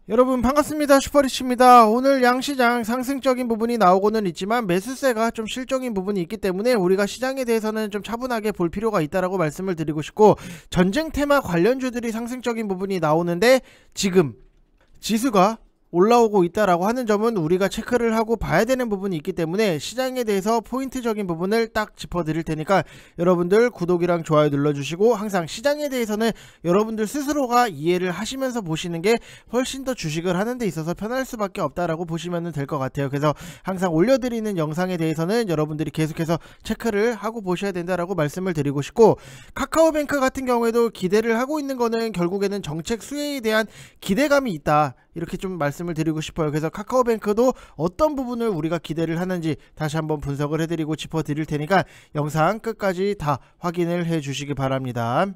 여러분 반갑습니다. 슈퍼리치입니다. 오늘 양시장 상승적인 부분이 나오고는 있지만 매수세가 좀 실적인 부분이 있기 때문에 우리가 시장에 대해서는 좀 차분하게 볼 필요가 있다라고 말씀을 드리고 싶고, 전쟁 테마 관련주들이 상승적인 부분이 나오는데 지금 지수가 올라오고 있다라고 하는 점은 우리가 체크를 하고 봐야 되는 부분이 있기 때문에 시장에 대해서 포인트적인 부분을 딱 짚어드릴 테니까 여러분들 구독이랑 좋아요 눌러주시고, 항상 시장에 대해서는 여러분들 스스로가 이해를 하시면서 보시는 게 훨씬 더 주식을 하는 데 있어서 편할 수밖에 없다라고 보시면 될 것 같아요. 그래서 항상 올려드리는 영상에 대해서는 여러분들이 계속해서 체크를 하고 보셔야 된다라고 말씀을 드리고 싶고, 카카오뱅크 같은 경우에도 기대를 하고 있는 거는 결국에는 정책 수혜에 대한 기대감이 있다, 이렇게 좀 말씀을 드리고 싶어요. 그래서 카카오뱅크도 어떤 부분을 우리가 기대를 하는지 다시 한번 분석을 해드리고 짚어드릴 테니까 영상 끝까지 다 확인을 해 주시기 바랍니다.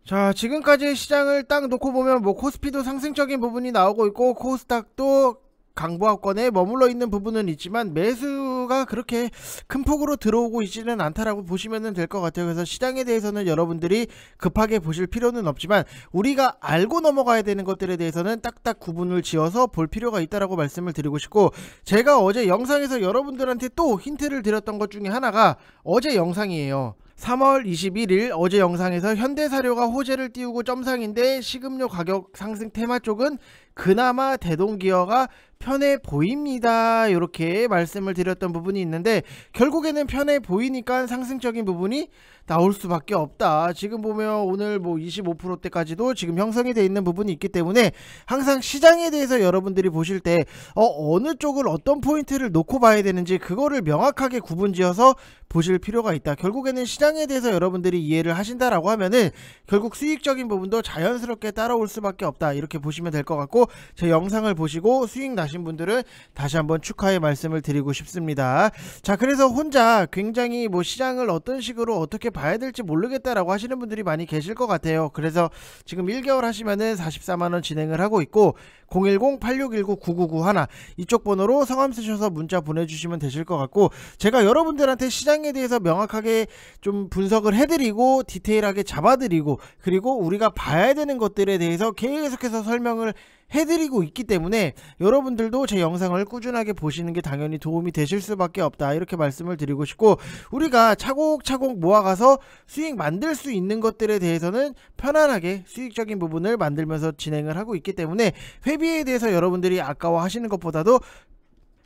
자, 지금까지 시장을 딱 놓고 보면 코스피도 상승적인 부분이 나오고 있고 코스닥도 강보합권에 머물러 있는 부분은 있지만 매수가 그렇게 큰 폭으로 들어오고 있지는 않다라고 보시면 될 것 같아요. 그래서 시장에 대해서는 여러분들이 급하게 보실 필요는 없지만 우리가 알고 넘어가야 되는 것들에 대해서는 딱딱 구분을 지어서 볼 필요가 있다라고 말씀을 드리고 싶고, 제가 어제 영상에서 여러분들한테 또 힌트를 드렸던 것 중에 하나가 어제 영상이에요. 3월 21일 어제 영상에서 현대사료가 호재를 띄우고 점상인데 식음료 가격 상승 테마 쪽은 그나마 대동기어가 편해 보입니다, 이렇게 말씀을 드렸던 부분이 있는데 결국에는 편해 보이니까 상승적인 부분이 나올 수밖에 없다. 지금 보면 오늘 25%대까지도 지금 형성이 되어 있는 부분이 있기 때문에 항상 시장에 대해서 여러분들이 보실 때 어느 쪽을 어떤 포인트를 놓고 봐야 되는지 그거를 명확하게 구분지어서 보실 필요가 있다. 결국에는 시장에 대해서 여러분들이 이해를 하신다라고 하면은 결국 수익적인 부분도 자연스럽게 따라올 수밖에 없다, 이렇게 보시면 될 것 같고, 제 영상을 보시고 수익 나신 분들은 다시 한번 축하의 말씀을 드리고 싶습니다. 자, 그래서 혼자 굉장히 시장을 어떤 식으로 어떻게 봐야 될지 모르겠다라고 하시는 분들이 많이 계실 것 같아요. 그래서 지금 1개월 하시면은 44만원 진행을 하고 있고 010-8619-9991 이쪽 번호로 성함 쓰셔서 문자 보내주시면 되실 것 같고, 제가 여러분들한테 시장에 대해서 명확하게 좀 분석을 해드리고 디테일하게 잡아드리고 그리고 우리가 봐야 되는 것들에 대해서 계속해서 설명을 해드리고 있기 때문에 여러분들도 제 영상을 꾸준하게 보시는 게 당연히 도움이 되실 수밖에 없다, 이렇게 말씀을 드리고 싶고, 우리가 차곡차곡 모아가서 수익 만들 수 있는 것들에 대해서는 편안하게 수익적인 부분을 만들면서 진행을 하고 있기 때문에 회비에 대해서 여러분들이 아까워하시는 것보다도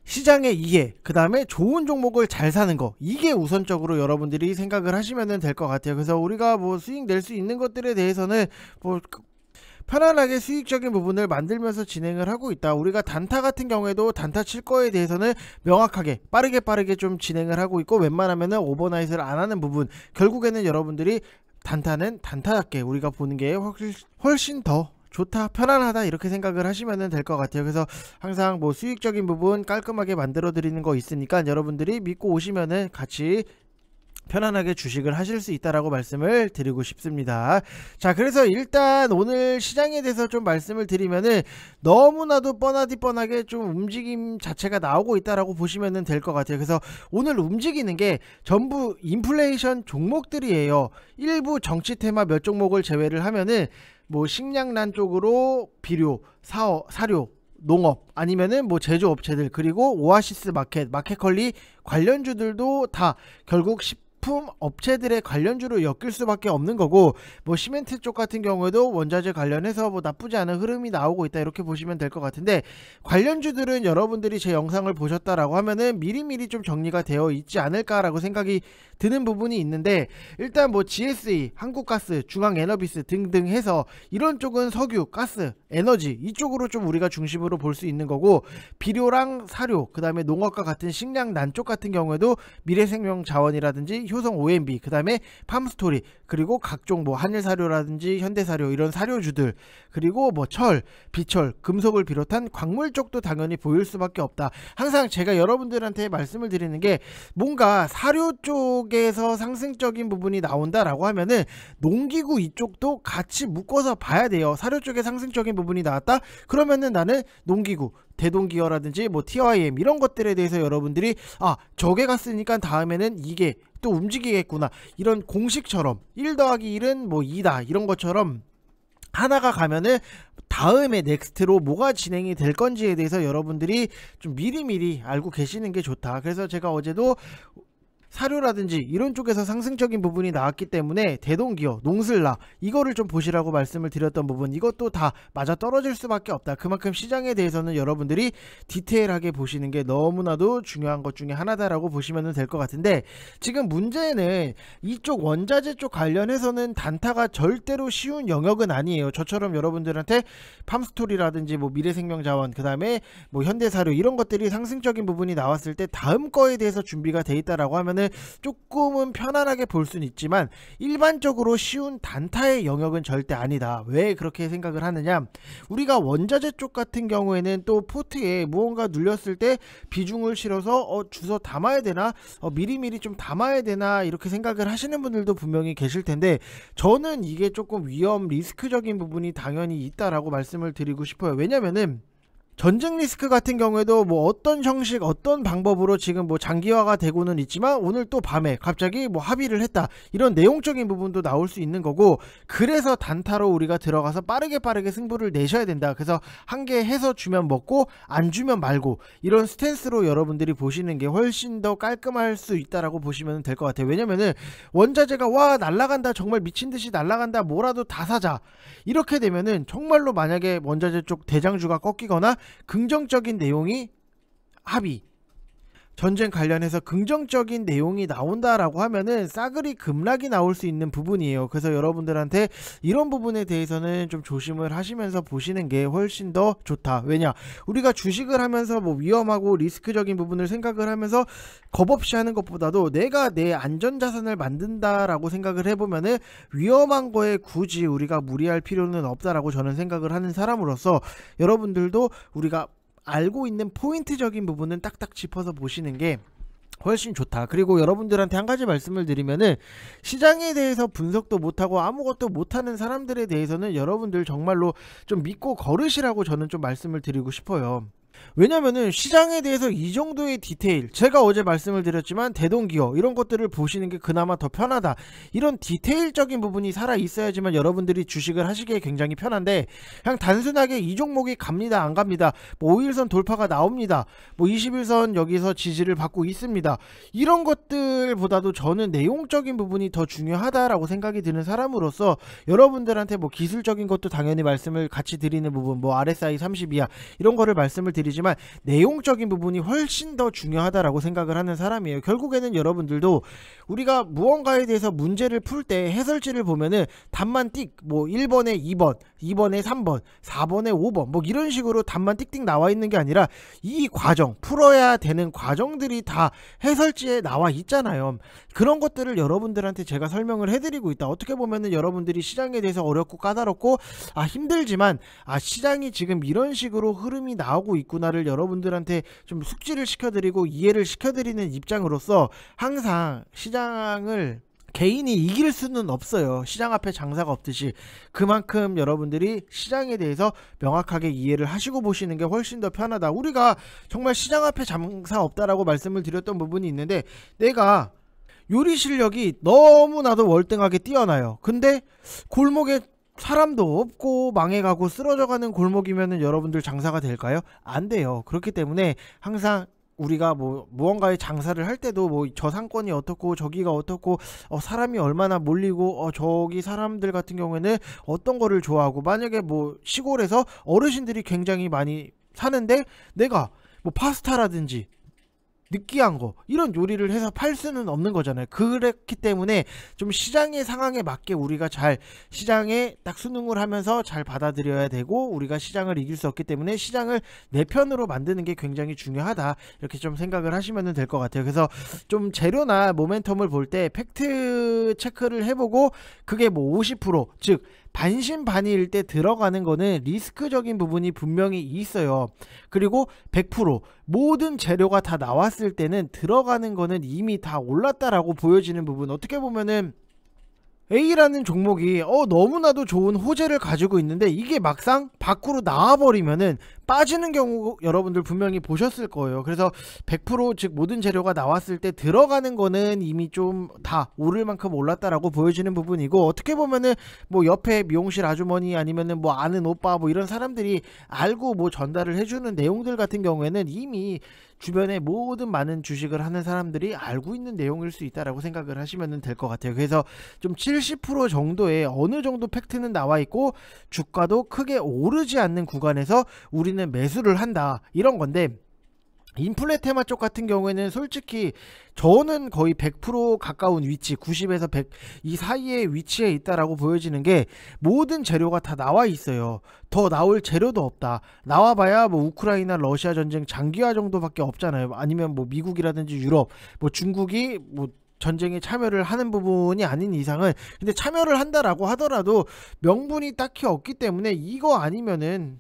시장의 이해, 그 다음에 좋은 종목을 잘 사는 거, 이게 우선적으로 여러분들이 생각을 하시면 될 것 같아요. 그래서 우리가 수익 낼 수 있는 것들에 대해서는 편안하게 수익적인 부분을 만들면서 진행을 하고 있다. 우리가 단타 같은 경우에도 단타 칠 거에 대해서는 명확하게 빠르게 좀 진행을 하고 있고, 웬만하면은 오버나잇을 안 하는 부분, 결국에는 여러분들이 단타는 단타답게 우리가 보는 게 훨씬 더 좋다, 편안하다, 이렇게 생각을 하시면 될 것 같아요. 그래서 항상 수익적인 부분 깔끔하게 만들어 드리는 거 있으니까 여러분들이 믿고 오시면은 같이 편안하게 주식을 하실 수 있다라고 말씀을 드리고 싶습니다. 자, 그래서 일단 오늘 시장에 대해서 좀 말씀을 드리면은 너무나도 뻔하게 좀 움직임 자체가 나오고 있다라고 보시면 될 것 같아요. 그래서 오늘 움직이는 게 전부 인플레이션 종목들이에요. 일부 정치 테마 몇 종목을 제외를 하면은 식량난 쪽으로 비료, 사료, 농업, 아니면은 제조업체들, 그리고 오아시스 마켓컬리 관련주들도 다 결국 식품 업체들의 관련주로 엮일 수밖에 없는 거고, 시멘트 쪽 같은 경우에도 원자재 관련해서 나쁘지 않은 흐름이 나오고 있다, 이렇게 보시면 될 것 같은데, 관련주들은 여러분들이 제 영상을 보셨다라고 하면은 미리미리 좀 정리가 되어 있지 않을까라고 생각이 드는 부분이 있는데, 일단 GSE, 한국가스, 중앙에너비스 등등 해서 이런 쪽은 석유, 가스, 에너지 이쪽으로 좀 우리가 중심으로 볼 수 있는 거고, 비료랑 사료, 그 다음에 농업과 같은 식량 난 쪽 같은 경우에도 미래생명자원이라든지 효성 OMB, 그 다음에 팜스토리, 그리고 각종 한일사료라든지 현대사료, 이런 사료주들, 그리고 철, 비철, 금속을 비롯한 광물 쪽도 당연히 보일 수밖에 없다. 항상 제가 여러분들한테 말씀을 드리는 게, 뭔가 사료 쪽에서 상승적인 부분이 나온다라고 하면은 농기구 이쪽도 같이 묶어서 봐야 돼요. 사료 쪽에 상승적인 부분이 나왔다? 그러면은 나는 농기구, 대동기어라든지 TIM 이런 것들에 대해서 여러분들이 저게 갔으니까 다음에는 이게 또 움직이겠구나, 이런 공식처럼 1 더하기 1은 2다 이런 것처럼 하나가 가면은 다음에 넥스트로 뭐가 진행이 될 건지에 대해서 여러분들이 좀 미리미리 알고 계시는 게 좋다. 그래서 제가 어제도 사료라든지 이런 쪽에서 상승적인 부분이 나왔기 때문에 대동기업, 농슬라 이거를 좀 보시라고 말씀을 드렸던 부분, 이것도 다 맞아 떨어질 수밖에 없다. 그만큼 시장에 대해서는 여러분들이 디테일하게 보시는 게 너무나도 중요한 것 중에 하나다라고 보시면 될 것 같은데, 지금 문제는 이쪽 원자재 쪽 관련해서는 단타가 절대로 쉬운 영역은 아니에요. 저처럼 여러분들한테 팜스토리라든지 뭐 미래생명자원, 그 다음에 뭐 현대사료 이런 것들이 상승적인 부분이 나왔을 때 다음 거에 대해서 준비가 돼 있다라고 하면은 조금은 편안하게 볼 수는 있지만 일반적으로 쉬운 단타의 영역은 절대 아니다. 왜 그렇게 생각을 하느냐, 우리가 원자재 쪽 같은 경우에는 또 포트에 무언가 눌렸을 때 비중을 실어서 주워 담아야 되나, 미리미리 좀 담아야 되나, 이렇게 생각을 하시는 분들도 분명히 계실 텐데, 저는 이게 조금 위험 리스크적인 부분이 당연히 있다라고 말씀을 드리고 싶어요. 왜냐면은 전쟁 리스크 같은 경우에도 뭐 어떤 형식 어떤 방법으로 지금 뭐 장기화가 되고는 있지만 오늘 또 밤에 갑자기 뭐 합의를 했다, 이런 내용적인 부분도 나올 수 있는 거고, 그래서 단타로 우리가 들어가서 빠르게 승부를 내셔야 된다. 그래서 한 개 해서 주면 먹고 안 주면 말고, 이런 스탠스로 여러분들이 보시는 게 훨씬 더 깔끔할 수 있다라고 보시면 될 것 같아요. 왜냐면은 원자재가 와 날라간다, 정말 미친듯이 날라간다, 뭐라도 다 사자, 이렇게 되면은 정말로 만약에 원자재 쪽 대장주가 꺾이거나 긍정적인 내용이 합의, 전쟁 관련해서 긍정적인 내용이 나온다라고 하면은 싸그리 급락이 나올 수 있는 부분이에요. 그래서 여러분들한테 이런 부분에 대해서는 좀 조심을 하시면서 보시는 게 훨씬 더 좋다. 왜냐, 우리가 주식을 하면서 뭐 위험하고 리스크적인 부분을 생각을 하면서 겁 없이 하는 것보다도 내가 내 안전자산을 만든다라고 생각을 해보면은 위험한 거에 굳이 우리가 무리할 필요는 없다라고 저는 생각을 하는 사람으로서, 여러분들도 우리가 알고 있는 포인트적인 부분은 딱딱 짚어서 보시는 게 훨씬 좋다. 그리고 여러분들한테 한 가지 말씀을 드리면은, 시장에 대해서 분석도 못하고 아무것도 못하는 사람들에 대해서는 여러분들 정말로 좀 믿고 걸으시라고 저는 좀 말씀을 드리고 싶어요. 왜냐면은 시장에 대해서 이 정도의 디테일, 제가 어제 말씀을 드렸지만 대동기업 이런 것들을 보시는 게 그나마 더 편하다, 이런 디테일적인 부분이 살아 있어야지만 여러분들이 주식을 하시기에 굉장히 편한데, 그냥 단순하게 이 종목이 갑니다 안 갑니다, 뭐 5일선 돌파가 나옵니다, 뭐 21선 여기서 지지를 받고 있습니다, 이런 것들보다도 저는 내용적인 부분이 더 중요하다라고 생각이 드는 사람으로서, 여러분들한테 뭐 기술적인 것도 당연히 말씀을 같이 드리는 부분, 뭐 RSI 32야 이런 거를 말씀을 드리지만 내용적인 부분이 훨씬 더 중요하다라고 생각을 하는 사람이에요. 결국에는 여러분들도 우리가 무언가에 대해서 문제를 풀 때 해설지를 보면은 답만 띡, 뭐 1번에 2번, 2번에 3번, 4번에 5번, 뭐 이런 식으로 답만 띡띡 나와 있는 게 아니라 이 과정, 풀어야 되는 과정들이 다 해설지에 나와 있잖아요. 그런 것들을 여러분들한테 제가 설명을 해드리고 있다. 어떻게 보면은 여러분들이 시장에 대해서 어렵고 까다롭고 힘들지만 시장이 지금 이런 식으로 흐름이 나오고 있구나를 여러분들한테 좀 숙지를 시켜드리고 이해를 시켜드리는 입장으로서, 항상 시장을 개인이 이길 수는 없어요. 시장 앞에 장사가 없듯이. 그만큼 여러분들이 시장에 대해서 명확하게 이해를 하시고 보시는 게 훨씬 더 편하다. 우리가 정말 시장 앞에 장사 없다라고 말씀을 드렸던 부분이 있는데, 내가 요리 실력이 너무나도 월등하게 뛰어나요. 근데 골목에 사람도 없고 망해가고 쓰러져가는 골목이면은 여러분들 장사가 될까요? 안 돼요. 그렇기 때문에 항상 우리가 뭐 무언가의 장사를 할 때도 뭐 저 상권이 어떻고 저기가 어떻고 사람이 얼마나 몰리고 저기 사람들 같은 경우에는 어떤 거를 좋아하고, 만약에 뭐 시골에서 어르신들이 굉장히 많이 사는데 내가 뭐 파스타라든지 느끼한 거 이런 요리를 해서 팔 수는 없는 거잖아요. 그렇기 때문에 좀 시장의 상황에 맞게 우리가 잘 시장에 딱 순응을 하면서 잘 받아들여야 되고, 우리가 시장을 이길 수 없기 때문에 시장을 내 편으로 만드는 게 굉장히 중요하다, 이렇게 좀 생각을 하시면 될 것 같아요. 그래서 좀 재료나 모멘텀을 볼 때 팩트 체크를 해보고, 그게 뭐 50% 즉 반신반의일 때 들어가는 거는 리스크적인 부분이 분명히 있어요. 그리고 100% 모든 재료가 다 나왔을 때는 들어가는 거는 이미 다 올랐다라고 보여지는 부분, 어떻게 보면은 A라는 종목이 너무나도 좋은 호재를 가지고 있는데 이게 막상 밖으로 나와버리면은 빠지는 경우 여러분들 분명히 보셨을 거예요. 그래서 100% 즉 모든 재료가 나왔을 때 들어가는 거는 이미 좀 다 오를 만큼 올랐다라고 보여지는 부분이고, 어떻게 보면은 뭐 옆에 미용실 아주머니 아니면은 뭐 아는 오빠 뭐 이런 사람들이 알고 뭐 전달을 해주는 내용들 같은 경우에는 이미 주변에 모든 많은 주식을 하는 사람들이 알고 있는 내용일 수 있다라고 생각을 하시면 될 것 같아요. 그래서 좀 70% 정도의 어느 정도 팩트는 나와 있고 주가도 크게 오르지 않는 구간에서 우리는 매수를 한다, 이런 건데, 인플레 테마 쪽 같은 경우에는 솔직히 저는 거의 100% 가까운 위치, 90에서 100 이 사이에 위치해 있다라고 보여지는 게, 모든 재료가 다 나와 있어요. 더 나올 재료도 없다. 나와봐야 뭐 우크라이나 러시아 전쟁 장기화 정도밖에 없잖아요. 아니면 뭐 미국이라든지 유럽, 뭐 중국이 뭐 전쟁에 참여를 하는 부분이 아닌 이상은, 근데 참여를 한다라고 하더라도 명분이 딱히 없기 때문에 이거 아니면은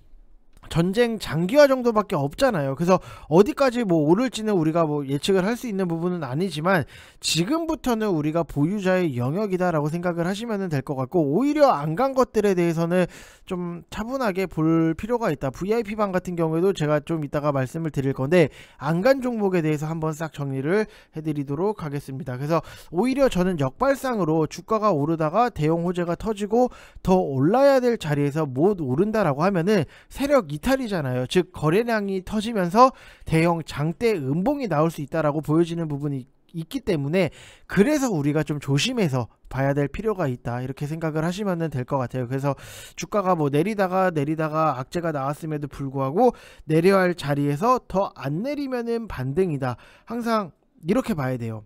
전쟁 장기화 정도밖에 없잖아요. 그래서 어디까지 뭐 오를지는 우리가 뭐 예측을 할 수 있는 부분은 아니지만, 지금부터는 우리가 보유자의 영역이다라고 생각을 하시면 될 것 같고, 오히려 안 간 것들에 대해서는 좀 차분하게 볼 필요가 있다. VIP방 같은 경우에도 제가 좀 이따가 말씀을 드릴 건데, 안 간 종목에 대해서 한번 싹 정리를 해드리도록 하겠습니다. 그래서 오히려 저는 역발상으로 주가가 오르다가 대형 호재가 터지고 더 올라야 될 자리에서 못 오른다라고 하면은 세력 이탈이잖아요. 즉 거래량이 터지면서 대형 장대 음봉이 나올 수 있다라고 보여지는 부분이 있기 때문에, 그래서 우리가 좀 조심해서 봐야 될 필요가 있다, 이렇게 생각을 하시면 될 것 같아요. 그래서 주가가 뭐 내리다가 악재가 나왔음에도 불구하고 내려야 할 자리에서 더 안 내리면은 반등이다, 항상 이렇게 봐야 돼요.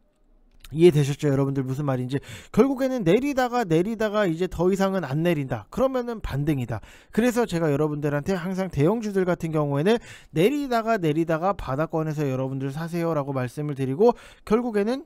이해되셨죠 여러분들? 무슨 말인지. 결국에는 내리다가 이제 더 이상은 안 내린다, 그러면은 반등이다. 그래서 제가 여러분들한테 항상 대형주들 같은 경우에는 내리다가 바닥권에서 여러분들 사세요 라고 말씀을 드리고, 결국에는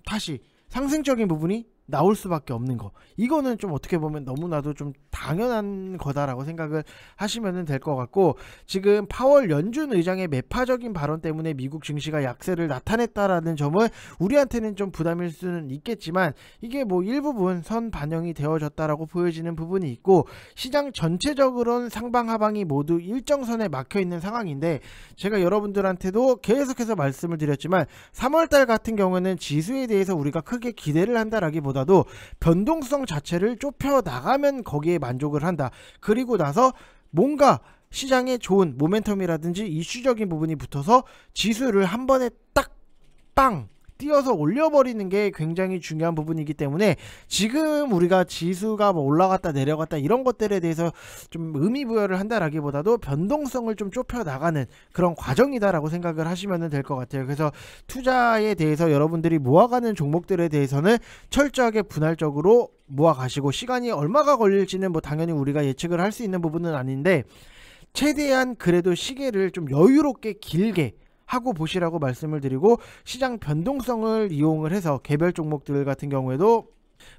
다시 상승적인 부분이 나올 수밖에 없는 거, 이거는 좀 어떻게 보면 너무나도 좀 당연한 거다라고 생각을 하시면 될 것 같고, 지금 파월 연준 의장의 매파적인 발언 때문에 미국 증시가 약세를 나타냈다라는 점은 우리한테는 좀 부담일 수는 있겠지만, 이게 뭐 일부분 선 반영이 되어졌다라고 보여지는 부분이 있고, 시장 전체적으로는 상방하방이 모두 일정선에 막혀 있는 상황인데, 제가 여러분들한테도 계속해서 말씀을 드렸지만 3월달 같은 경우는 지수에 대해서 우리가 크게 기대를 한다라기보다 도 변동성 자체를 좁혀 나가면 거기에 만족을 한다. 그리고 나서 뭔가 시장에 좋은 모멘텀이라든지 이슈적인 부분이 붙어서 지수를 한 번에 딱 빵 띄어서 올려버리는 게 굉장히 중요한 부분이기 때문에, 지금 우리가 지수가 뭐 올라갔다 내려갔다 이런 것들에 대해서 좀 의미부여를 한다라기보다도 변동성을 좀 좁혀 나가는 그런 과정이다라고 생각을 하시면 될 것 같아요. 그래서 투자에 대해서 여러분들이 모아가는 종목들에 대해서는 철저하게 분할적으로 모아가시고, 시간이 얼마가 걸릴지는 뭐 당연히 우리가 예측을 할 수 있는 부분은 아닌데, 최대한 그래도 시계를 좀 여유롭게 길게 하고 보시라고 말씀을 드리고, 시장 변동성을 이용을 해서 개별 종목들 같은 경우에도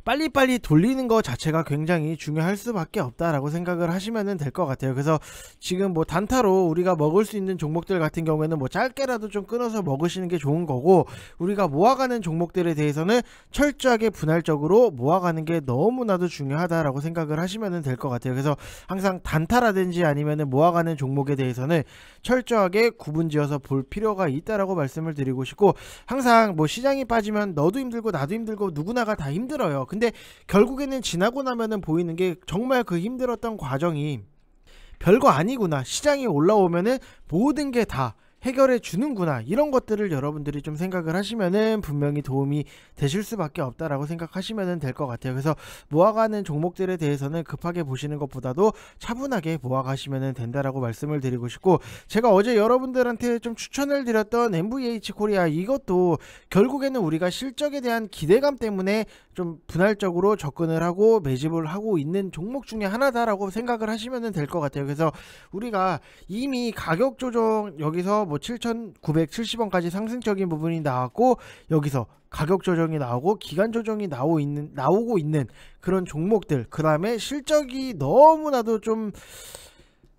빨리빨리 돌리는 것 자체가 굉장히 중요할 수밖에 없다라고 생각을 하시면 될 것 같아요. 그래서 지금 뭐 단타로 우리가 먹을 수 있는 종목들 같은 경우에는 뭐 짧게라도 좀 끊어서 먹으시는 게 좋은 거고, 우리가 모아가는 종목들에 대해서는 철저하게 분할적으로 모아가는 게 너무나도 중요하다라고 생각을 하시면 될 것 같아요. 그래서 항상 단타라든지 아니면은 모아가는 종목에 대해서는 철저하게 구분지어서 볼 필요가 있다라고 말씀을 드리고 싶고, 항상 뭐 시장이 빠지면 너도 힘들고 나도 힘들고 누구나가 다 힘들어요. 근데 결국에는 지나고 나면은 보이는 게, 정말 그 힘들었던 과정이 별거 아니구나, 시장이 올라오면은 모든 게 다 해결해 주는구나, 이런 것들을 여러분들이 좀 생각을 하시면은 분명히 도움이 되실 수밖에 없다라고 생각하시면 될 것 같아요. 그래서 모아가는 종목들에 대해서는 급하게 보시는 것보다도 차분하게 모아가시면 된다라고 말씀을 드리고 싶고, 제가 어제 여러분들한테 좀 추천을 드렸던 MVH 코리아, 이것도 결국에는 우리가 실적에 대한 기대감 때문에 좀 분할적으로 접근을 하고 매집을 하고 있는 종목 중에 하나다라고 생각을 하시면 될 것 같아요. 그래서 우리가 이미 가격 조정, 여기서 뭐 7,970원까지 상승적인 부분이 나왔고, 여기서 가격 조정이 나오고 기간 조정이 나오고 있는 그런 종목들, 그 다음에 실적이 너무나도 좀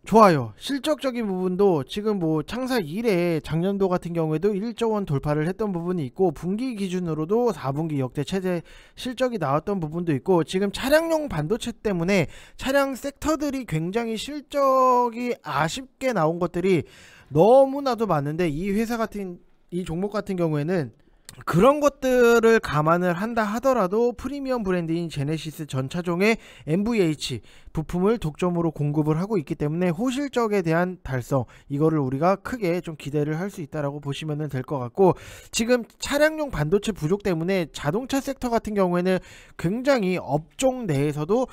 좋아요. 실적적인 부분도 지금 뭐 창사 이래 작년도 같은 경우에도 1조 원 돌파를 했던 부분이 있고, 분기 기준으로도 4분기 역대 최대 실적이 나왔던 부분도 있고, 지금 차량용 반도체 때문에 차량 섹터들이 굉장히 실적이 아쉽게 나온 것들이 너무나도 많은데, 이 종목 같은 경우에는 그런 것들을 감안을 한다 하더라도 프리미엄 브랜드인 제네시스 전차종의 MVH 부품을 독점으로 공급을 하고 있기 때문에 호실적에 대한 달성, 이거를 우리가 크게 좀 기대를 할 수 있다라고 보시면 될 것 같고, 지금 차량용 반도체 부족 때문에 자동차 섹터 같은 경우에는 굉장히 업종 내에서도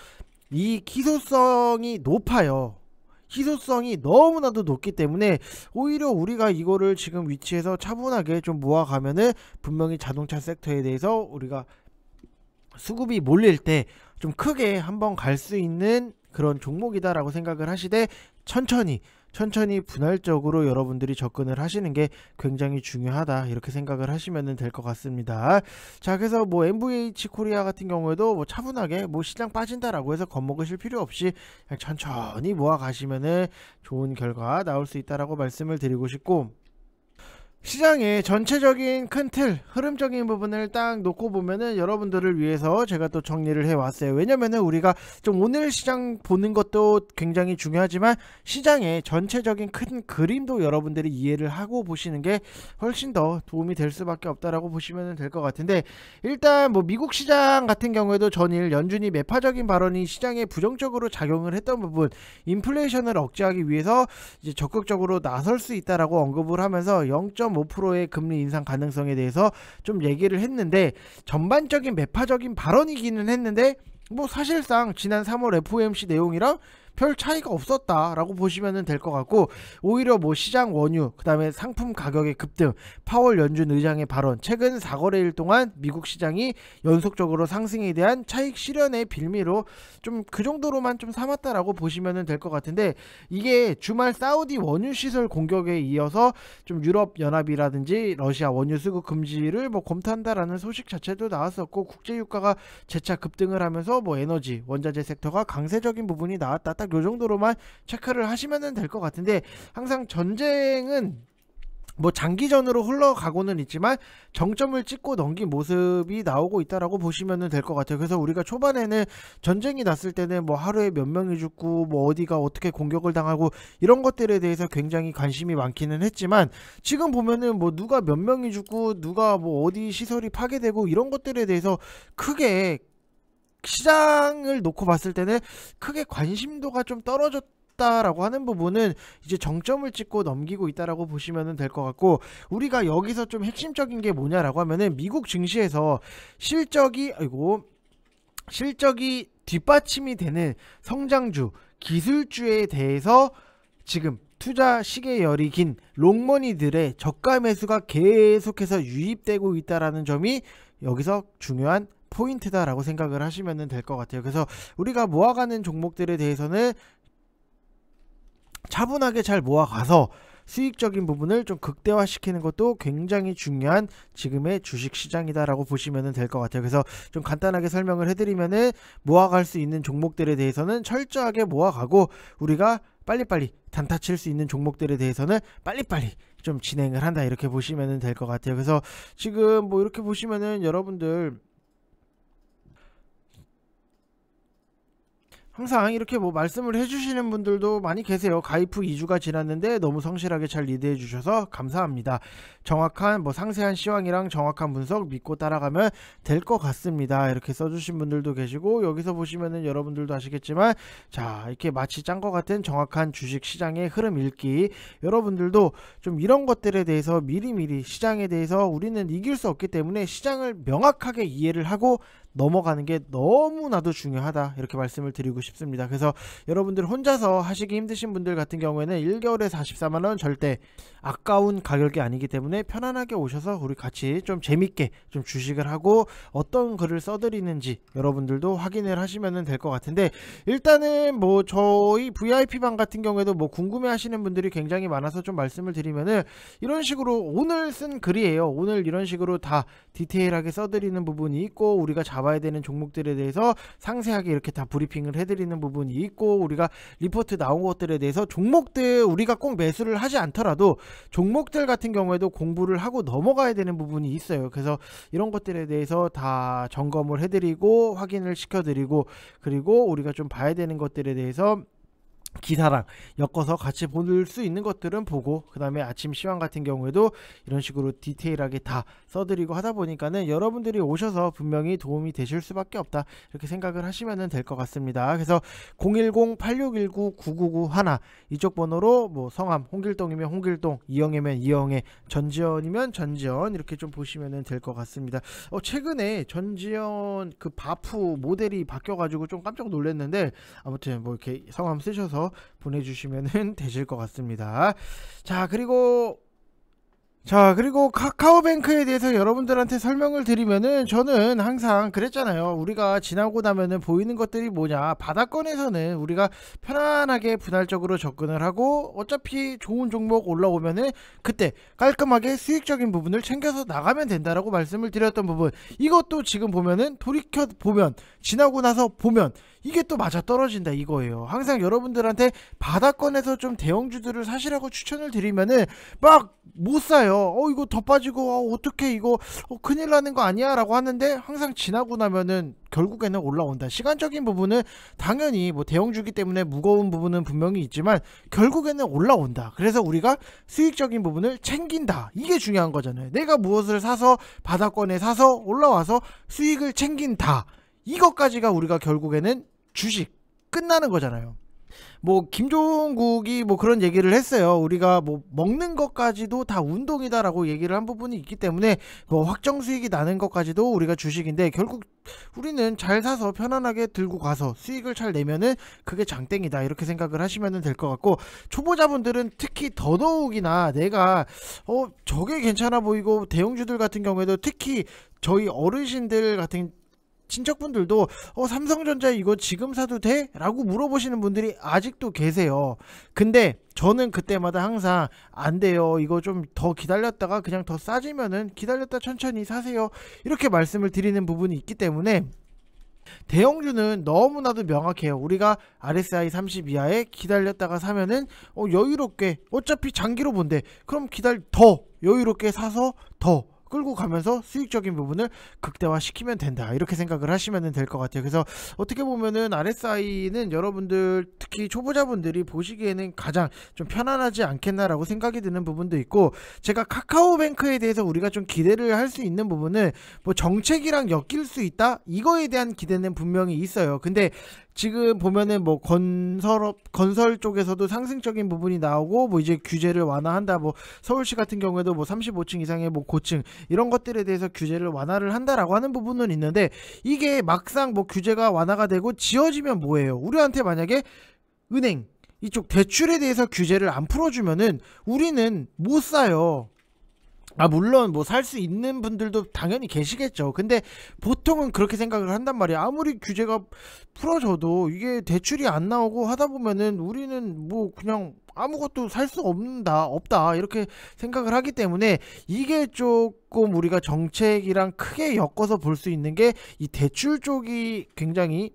이 희소성이 높아요. 희소성이 너무나도 높기 때문에 오히려 우리가 이거를 지금 위치에서 차분하게 좀 모아가면은 분명히 자동차 섹터에 대해서 우리가 수급이 몰릴 때 좀 크게 한번 갈 수 있는 그런 종목이다라고 생각을 하시되, 천천히 분할적으로 여러분들이 접근을 하시는 게 굉장히 중요하다, 이렇게 생각을 하시면 될 것 같습니다. 자, 그래서 뭐 MVH 코리아 같은 경우에도 뭐 차분하게 뭐 시장 빠진다라고 해서 겁먹으실 필요 없이 그냥 천천히 모아 가시면은 좋은 결과 나올 수 있다라고 말씀을 드리고 싶고, 시장의 전체적인 큰 틀, 흐름적인 부분을 딱 놓고 보면은 여러분들을 위해서 제가 또 정리를 해왔어요. 왜냐면은 우리가 좀 오늘 시장 보는 것도 굉장히 중요하지만 시장의 전체적인 큰 그림도 여러분들이 이해를 하고 보시는 게 훨씬 더 도움이 될 수밖에 없다라고 보시면 될 것 같은데, 일단 뭐 미국 시장 같은 경우에도 전일 연준이 매파적인 발언이 시장에 부정적으로 작용을 했던 부분, 인플레이션을 억제하기 위해서 이제 적극적으로 나설 수 있다라고 언급을 하면서 0.5%의 금리 인상 가능성에 대해서 좀 얘기를 했는데, 전반적인 매파적인 발언이기는 했는데 뭐 사실상 지난 3월 FOMC 내용이랑 별 차이가 없었다라고 보시면 될 것 같고, 오히려 뭐 시장 원유, 그 다음에 상품 가격의 급등, 파월 연준 의장의 발언, 최근 4거래일 동안 미국 시장이 연속적으로 상승에 대한 차익 실현의 빌미로 좀 그 정도로만 좀 삼았다라고 보시면 될 것 같은데, 이게 주말 사우디 원유 시설 공격에 이어서 좀 유럽 연합이라든지 러시아 원유 수급 금지를 뭐 검토한다라는 소식 자체도 나왔었고, 국제 유가가 재차 급등을 하면서 뭐 에너지, 원자재 섹터가 강세적인 부분이 나왔다, 딱 요 정도로만 체크를 하시면 될 것 같은데, 항상 전쟁은 뭐 장기전으로 흘러가고는 있지만 정점을 찍고 넘긴 모습이 나오고 있다라고 보시면 될 것 같아요. 그래서 우리가 초반에는 전쟁이 났을 때는 뭐 하루에 몇 명이 죽고 뭐 어디가 어떻게 공격을 당하고 이런 것들에 대해서 굉장히 관심이 많기는 했지만, 지금 보면은 뭐 누가 몇 명이 죽고 누가 뭐 어디 시설이 파괴되고 이런 것들에 대해서 크게 시장을 놓고 봤을 때는 크게 관심도가 좀 떨어졌다라고 하는 부분은 이제 정점을 찍고 넘기고 있다라고 보시면 될 것 같고, 우리가 여기서 좀 핵심적인 게 뭐냐라고 하면은 미국 증시에서 실적이 뒷받침이 되는 성장주, 기술주에 대해서 지금 투자 시계열이 긴 롱머니들의 저가 매수가 계속해서 유입되고 있다라는 점이 여기서 중요한 포인트다라고 생각을 하시면 될 것 같아요. 그래서 우리가 모아가는 종목들에 대해서는 차분하게 잘 모아가서 수익적인 부분을 좀 극대화시키는 것도 굉장히 중요한 지금의 주식시장이다라고 보시면 될 것 같아요. 그래서 좀 간단하게 설명을 해드리면은, 모아갈 수 있는 종목들에 대해서는 철저하게 모아가고, 우리가 빨리빨리 단타 칠 수 있는 종목들에 대해서는 빨리빨리 좀 진행을 한다, 이렇게 보시면 될 것 같아요. 그래서 지금 뭐 이렇게 보시면은 여러분들 항상 이렇게 뭐 말씀을 해주시는 분들도 많이 계세요. 가입 후 2주가 지났는데 너무 성실하게 잘 리드해 주셔서 감사합니다. 정확한 뭐 상세한 시황이랑 정확한 분석 믿고 따라가면 될 것 같습니다, 이렇게 써주신 분들도 계시고, 여기서 보시면은 여러분들도 아시겠지만, 자, 이렇게 마치 짠 것 같은 정확한 주식 시장의 흐름 읽기, 여러분들도 좀 이런 것들에 대해서 미리미리 시장에 대해서 우리는 이길 수 없기 때문에 시장을 명확하게 이해를 하고 넘어가는 게 너무나도 중요하다, 이렇게 말씀을 드리고 싶습니다. 그래서 여러분들 혼자서 하시기 힘드신 분들 같은 경우에는 1개월에 44만원 절대 아까운 가격이 아니기 때문에 편안하게 오셔서 우리 같이 좀 재밌게 좀 주식을 하고 어떤 글을 써드리는지 여러분들도 확인을 하시면 될 것 같은데, 일단은 뭐 저희 VIP방 같은 경우에도 뭐 궁금해 하시는 분들이 굉장히 많아서 좀 말씀을 드리면은, 이런 식으로 오늘 쓴 글이에요. 오늘 이런 식으로 다 디테일하게 써드리는 부분이 있고, 우리가 잡아 잡아야 되는 종목들에 대해서 상세하게 이렇게 다 브리핑을 해드리는 부분이 있고, 우리가 리포트 나온 것들에 대해서 종목들 우리가 꼭 매수를 하지 않더라도 종목들 같은 경우에도 공부를 하고 넘어가야 되는 부분이 있어요. 그래서 이런 것들에 대해서 다 점검을 해드리고 확인을 시켜드리고, 그리고 우리가 좀 봐야 되는 것들에 대해서 기사랑 엮어서 같이 볼 수 있는 것들은 보고, 그 다음에 아침 시황 같은 경우에도 이런 식으로 디테일하게 다 써드리고 하다 보니까는 여러분들이 오셔서 분명히 도움이 되실 수밖에 없다, 이렇게 생각을 하시면 될 것 같습니다. 그래서 010-8619-9991 이쪽 번호로 뭐 성함 홍길동이면 홍길동, 이영애면 이영애, 전지현이면 전지현 이렇게 좀 보시면 될 것 같습니다. 최근에 전지현 그 바프 모델이 바뀌어가지고 좀 깜짝 놀랐는데, 아무튼 뭐 이렇게 성함 쓰셔서 보내주시면 되실 것 같습니다. 자, 그리고 카카오뱅크에 대해서 여러분들한테 설명을 드리면은, 저는 항상 그랬잖아요. 우리가 지나고 나면은 보이는 것들이 뭐냐, 바닥권에서는 우리가 편안하게 분할적으로 접근을 하고 어차피 좋은 종목 올라오면은 그때 깔끔하게 수익적인 부분을 챙겨서 나가면 된다라고 말씀을 드렸던 부분, 이것도 지금 보면은 돌이켜 보면, 지나고 나서 보면 이게 또 맞아 떨어진다 이거예요. 항상 여러분들한테 바닥권에서 좀 대형주들을 사시라고 추천을 드리면은 막 못 사요. 이거 더 빠지고 어떻게 이거 큰일 나는 거 아니야 라고 하는데, 항상 지나고 나면은 결국에는 올라온다. 시간적인 부분은 당연히 뭐 대형주기 때문에 무거운 부분은 분명히 있지만 결국에는 올라온다. 그래서 우리가 수익적인 부분을 챙긴다, 이게 중요한 거잖아요. 내가 무엇을 사서 바닥권에 사서 올라와서 수익을 챙긴다, 이것까지가 우리가 결국에는 주식 끝나는 거잖아요. 뭐 김종국이 뭐 그런 얘기를 했어요. 우리가 뭐 먹는 것까지도 다 운동이다라고 얘기를 한 부분이 있기 때문에 뭐 확정 수익이 나는 것까지도 우리가 주식인데, 결국 우리는 잘 사서 편안하게 들고 가서 수익을 잘 내면은 그게 장땡이다, 이렇게 생각을 하시면 될 것 같고, 초보자분들은 특히 더더욱이나 내가 저게 괜찮아 보이고, 대형주들 같은 경우에도 특히 저희 어르신들 같은 친척분들도 삼성전자 이거 지금 사도 돼? 라고 물어보시는 분들이 아직도 계세요. 근데 저는 그때마다 항상 안 돼요, 이거 좀 더 기다렸다가 그냥 더 싸지면은 기다렸다 천천히 사세요, 이렇게 말씀을 드리는 부분이 있기 때문에, 대형주는 너무나도 명확해요. 우리가 RSI 30 이하에 기다렸다가 사면은 여유롭게, 어차피 장기로 본대, 그럼 더 여유롭게 사서 더 끌고 가면서 수익적인 부분을 극대화시키면 된다, 이렇게 생각을 하시면 될 것 같아요. 그래서 어떻게 보면은 RSI는 여러분들 특히 초보자분들이 보시기에는 가장 좀 편안하지 않겠나라고 생각이 드는 부분도 있고, 제가 카카오뱅크에 대해서 우리가 좀 기대를 할 수 있는 부분은 뭐 정책이랑 엮일 수 있다, 이거에 대한 기대는 분명히 있어요. 근데 지금 보면은 뭐 건설 쪽에서도 상승적인 부분이 나오고, 뭐 이제 규제를 완화한다, 뭐 서울시 같은 경우에도 뭐 35층 이상의 뭐 고층 이런 것들에 대해서 규제를 완화를 한다라고 하는 부분은 있는데, 이게 막상 뭐 규제가 완화가 되고 지어지면 뭐예요? 우리한테 만약에 은행 이쪽 대출에 대해서 규제를 안 풀어주면은 우리는 못 사요. 물론 뭐 살 수 있는 분들도 당연히 계시겠죠. 근데 보통은 그렇게 생각을 한단 말이야. 아무리 규제가 풀어져도 이게 대출이 안 나오고 하다 보면은 우리는 뭐 그냥 아무것도 살 수 없다 이렇게 생각을 하기 때문에, 이게 조금 우리가 정책이랑 크게 엮어서 볼 수 있는 게 이 대출 쪽이 굉장히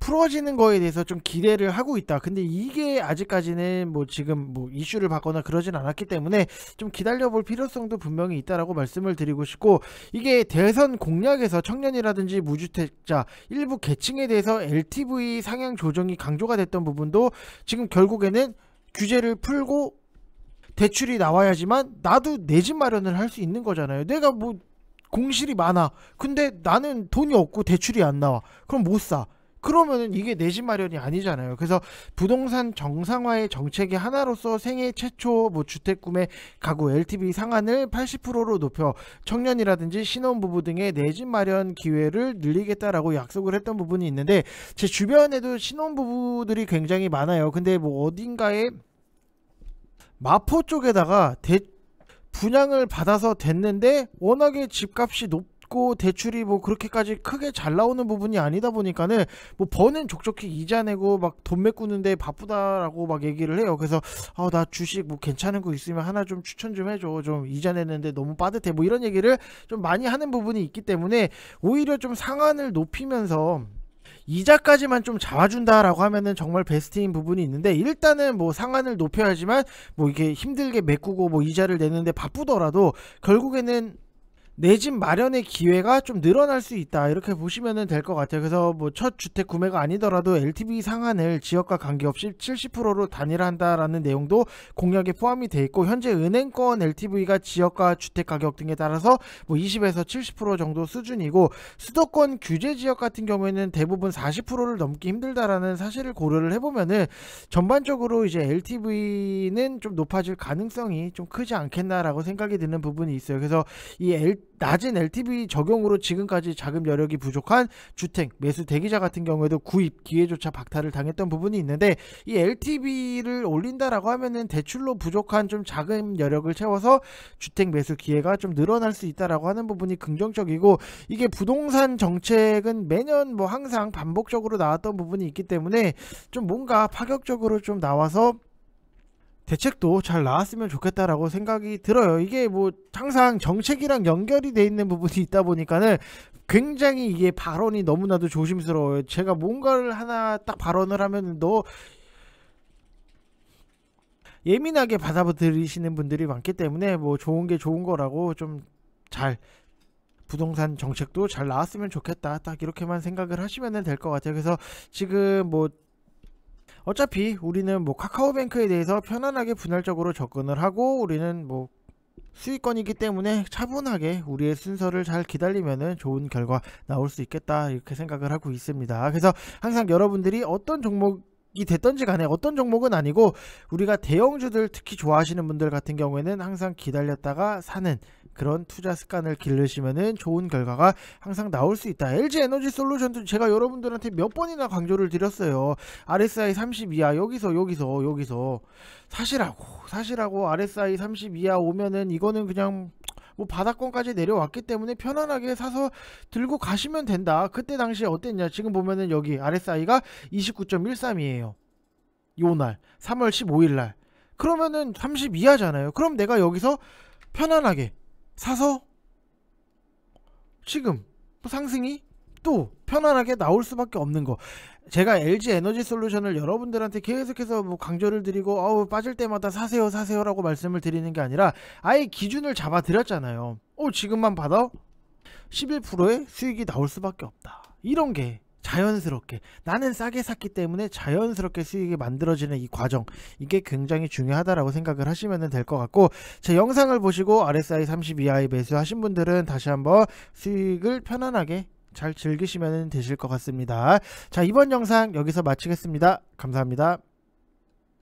풀어지는 거에 대해서 좀 기대를 하고 있다. 근데 이게 아직까지는 뭐 지금 뭐 이슈를 받거나 그러진 않았기 때문에 좀 기다려볼 필요성도 분명히 있다라고 말씀을 드리고 싶고, 이게 대선 공약에서 청년이라든지 무주택자 일부 계층에 대해서 LTV 상향 조정이 강조가 됐던 부분도 지금 결국에는 규제를 풀고 대출이 나와야지만 나도 내 집 마련을 할 수 있는 거잖아요. 내가 뭐 공실이 많아, 근데 나는 돈이 없고 대출이 안 나와, 그럼 못 사. 그러면은 이게 내 집 마련이 아니잖아요. 그래서 부동산 정상화의 정책의 하나로서 생애 최초 뭐 주택 구매 가구 LTV 상한을 80%로 높여 청년이라든지 신혼부부 등의 내 집 마련 기회를 늘리겠다라고 약속을 했던 부분이 있는데, 제 주변에도 신혼부부들이 굉장히 많아요. 근데 뭐 어딘가에 마포 쪽에다가 분양을 받아서 됐는데 워낙에 집값이 있고 대출이 뭐 그렇게까지 크게 잘 나오는 부분이 아니다 보니까는 뭐 버는 족족히 이자 내고 막 돈 메꾸는데 바쁘다라고 막 얘기를 해요. 그래서 나 주식 뭐 괜찮은 거 있으면 하나 좀 추천 좀 해줘. 좀 이자 내는데 너무 빠듯해. 뭐 이런 얘기를 좀 많이 하는 부분이 있기 때문에 오히려 좀 상한을 높이면서 이자까지만 좀 잡아준다라고 하면은 정말 베스트인 부분이 있는데, 일단은 뭐 상한을 높여야지만 뭐 이게 힘들게 메꾸고 뭐 이자를 내는데 바쁘더라도 결국에는 내 집 마련의 기회가 좀 늘어날 수 있다, 이렇게 보시면 될 것 같아요. 그래서 뭐 첫 주택 구매가 아니더라도 LTV 상한을 지역과 관계없이 70%로 단일화한다라는 내용도 공약에 포함이 돼 있고, 현재 은행권 LTV가 지역과 주택 가격 등에 따라서 뭐 20에서 70% 정도 수준이고, 수도권 규제 지역 같은 경우에는 대부분 40%를 넘기 힘들다라는 사실을 고려를 해보면은 전반적으로 이제 LTV는 좀 높아질 가능성이 좀 크지 않겠나라고 생각이 드는 부분이 있어요. 그래서 이 낮은 LTV 적용으로 지금까지 자금 여력이 부족한 주택 매수 대기자 같은 경우에도 구입 기회조차 박탈을 당했던 부분이 있는데, 이 LTV를 올린다라고 하면은 대출로 부족한 좀 자금 여력을 채워서 주택 매수 기회가 좀 늘어날 수 있다라고 하는 부분이 긍정적이고, 이게 부동산 정책은 매년 뭐 항상 반복적으로 나왔던 부분이 있기 때문에 좀 뭔가 파격적으로 좀 나와서 대책도 잘 나왔으면 좋겠다라고 생각이 들어요. 이게 뭐 항상 정책이랑 연결이 돼 있는 부분이 있다 보니까는 굉장히 이게 발언이 너무나도 조심스러워요. 제가 뭔가를 하나 딱 발언을 하면 너 예민하게 받아들이시는 분들이 많기 때문에 뭐 좋은 게 좋은 거라고 좀 잘 부동산 정책도 잘 나왔으면 좋겠다, 딱 이렇게만 생각을 하시면 될 것 같아요. 그래서 지금 뭐 어차피 우리는 뭐 카카오뱅크에 대해서 편안하게 분할적으로 접근을 하고, 우리는 뭐 수익권이기 때문에 차분하게 우리의 순서를 잘 기다리면은 좋은 결과 나올 수 있겠다, 이렇게 생각을 하고 있습니다. 그래서 항상 여러분들이 어떤 종목이 됐던지 간에, 어떤 종목은 아니고 우리가 대형주들 특히 좋아하시는 분들 같은 경우에는 항상 기다렸다가 사는 그런 투자 습관을 기르시면은 좋은 결과가 항상 나올 수 있다. LG 에너지 솔루션도 제가 여러분들한테 몇 번이나 강조를 드렸어요. RSI 30 이하 여기서 사시라고 RSI 30 이하 오면은 이거는 그냥 뭐 바닥권까지 내려왔기 때문에 편안하게 사서 들고 가시면 된다. 그때 당시에 어땠냐, 지금 보면은 여기 RSI가 29.13이에요 요날 3월 15일날. 그러면은 30 이하잖아요. 그럼 내가 여기서 편안하게 사서 지금 상승이 또 편안하게 나올 수밖에 없는 거. 제가 LG 에너지 솔루션을 여러분들한테 계속해서 뭐 강조를 드리고 빠질 때마다 사세요라고 말씀을 드리는 게 아니라 아예 기준을 잡아 드렸잖아요. 지금만 받아 11%의 수익이 나올 수밖에 없다. 이런 게 자연스럽게, 나는 싸게 샀기 때문에 자연스럽게 수익이 만들어지는 이 과정, 이게 굉장히 중요하다라고 생각을 하시면 될 것 같고, 제 영상을 보시고 RSI 30 이하에 매수하신 분들은 다시 한번 수익을 편안하게 잘 즐기시면 되실 것 같습니다. 자, 이번 영상 여기서 마치겠습니다. 감사합니다.